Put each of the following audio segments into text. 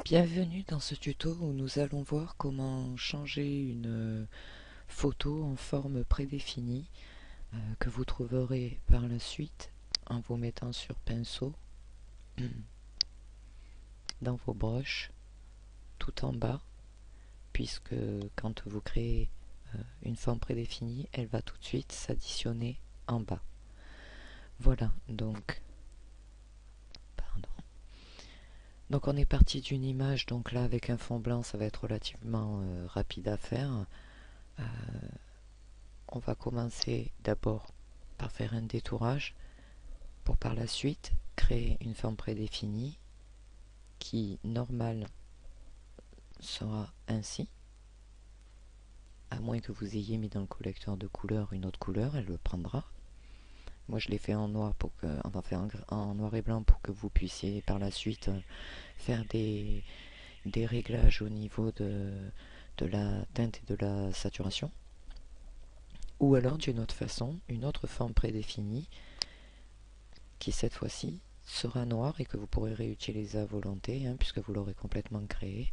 Bienvenue dans ce tuto où nous allons voir comment changer une photo en forme prédéfinie que vous trouverez par la suite en vous mettant sur pinceau dans vos broches tout en bas, puisque quand vous créez une forme prédéfinie, elle va tout de suite s'additionner en bas. Voilà, donc on est parti d'une image, donc là avec un fond blanc ça va être relativement rapide à faire. Euh, on va commencer d'abord par faire un détourage pour par la suite créer une forme prédéfinie qui, normale, sera ainsi, à moins que vous ayez mis dans le collecteur de couleurs une autre couleur, elle le prendra. Moi je l'ai fait en noir pour que, enfin en noir et blanc pour que vous puissiez par la suite faire des réglages au niveau de la teinte et de la saturation. Ou alors d'une autre façon, une autre forme prédéfinie qui cette fois-ci sera noire et que vous pourrez réutiliser à volonté puisque vous l'aurez complètement créé.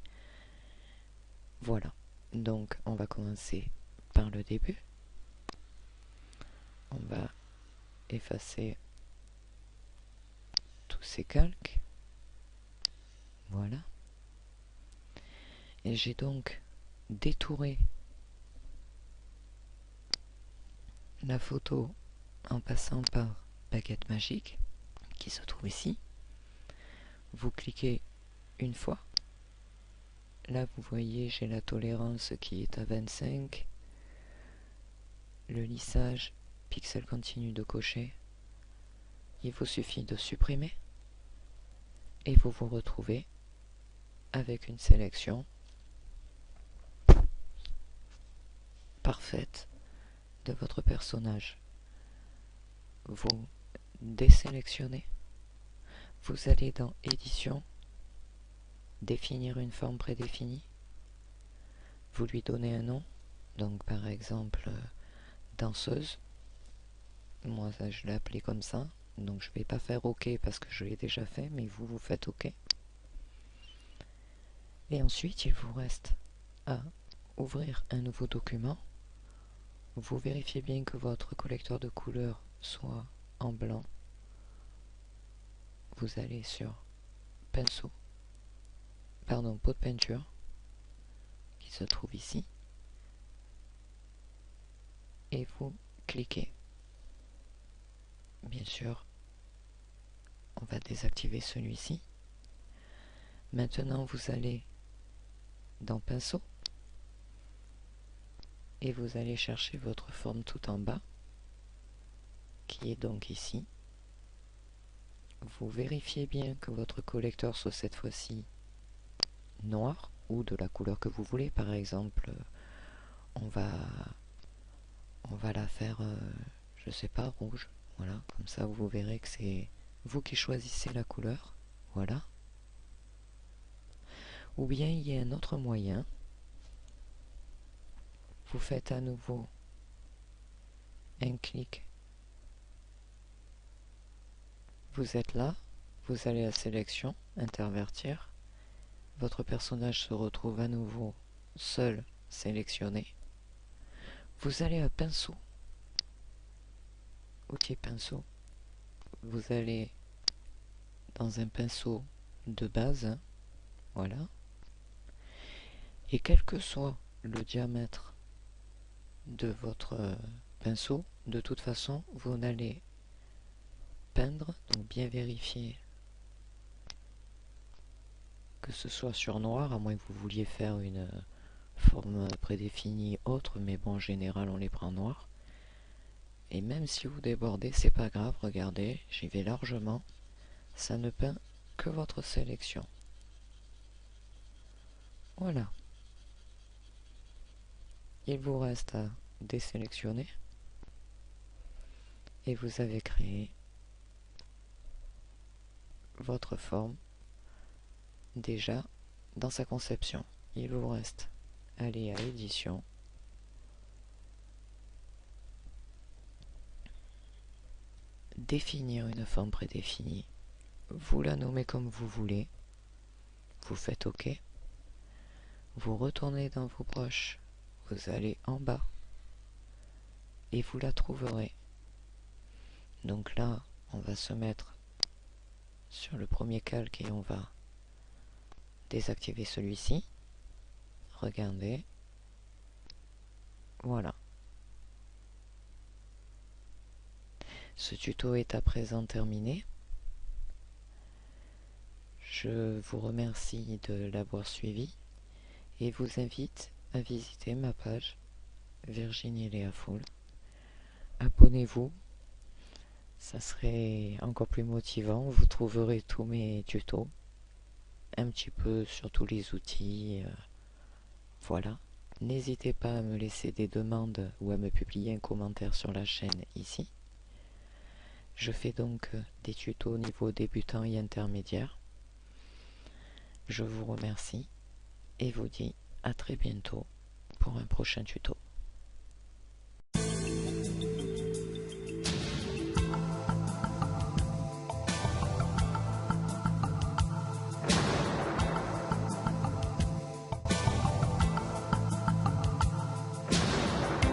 Voilà, donc on va commencer par le début. On va effacer tous ces calques. Voilà. Et j'ai donc détouré la photo en passant par baguette magique qui se trouve ici. Vous cliquez une fois. Là vous voyez j'ai la tolérance qui est à 25. Le lissage, pixel continu de cocher. Il vous suffit de supprimer et vous vous retrouvez avec une sélection parfaite de votre personnage. Vous désélectionnez, vous allez dans édition, définir une forme prédéfinie, vous lui donnez un nom, donc par exemple danseuse. Moi ça, je l'ai appelé comme ça, donc je ne vais pas faire OK parce que je l'ai déjà fait, mais vous faites OK. Et ensuite il vous reste à ouvrir un nouveau document. Vous vérifiez bien que votre collecteur de couleurs soit en blanc. Vous allez sur pinceau, pardon, pot de peinture qui se trouve ici et vous cliquez. Bien sûr, on va désactiver celui-ci. Maintenant, vous allez dans pinceau et vous allez chercher votre forme tout en bas qui est donc ici. Vous vérifiez bien que votre collecteur soit cette fois-ci noir ou de la couleur que vous voulez. Par exemple, on va la faire, je sais pas, rouge. Voilà, comme ça vous verrez que c'est vous qui choisissez la couleur. Voilà. Ou bien il y a un autre moyen. Vous faites à nouveau un clic. Vous êtes là, vous allez à sélection, intervertir. Votre personnage se retrouve à nouveau seul sélectionné. Vous allez à pinceau, outil pinceau. Vous allez dans un pinceau de base, voilà. Et quel que soit le diamètre de votre pinceau, de toute façon, vous n'allez peindre, donc bien vérifier que ce soit sur noir, à moins que vous vouliez faire une forme prédéfinie autre, mais bon, en général, on les prend noir. Et même si vous débordez, c'est pas grave, regardez, j'y vais largement, ça ne peint que votre sélection. Voilà. Il vous reste à désélectionner et vous avez créé votre forme déjà dans sa conception. Il vous reste à aller à édition, définir une forme prédéfinie, vous la nommez comme vous voulez, vous faites OK, vous retournez dans vos poches, vous allez en bas et vous la trouverez. Donc là, on va se mettre sur le premier calque et on va désactiver celui-ci. Regardez. Voilà. Ce tuto est à présent terminé. Je vous remercie de l'avoir suivi et vous invite à visiter ma page Virginie Léa Fool. Abonnez-vous, ça serait encore plus motivant. Vous trouverez tous mes tutos, un petit peu sur tous les outils. Voilà. N'hésitez pas à me laisser des demandes ou à me publier un commentaire sur la chaîne ici. Je fais donc des tutos au niveau débutant et intermédiaire. Je vous remercie et vous dis à très bientôt pour un prochain tuto.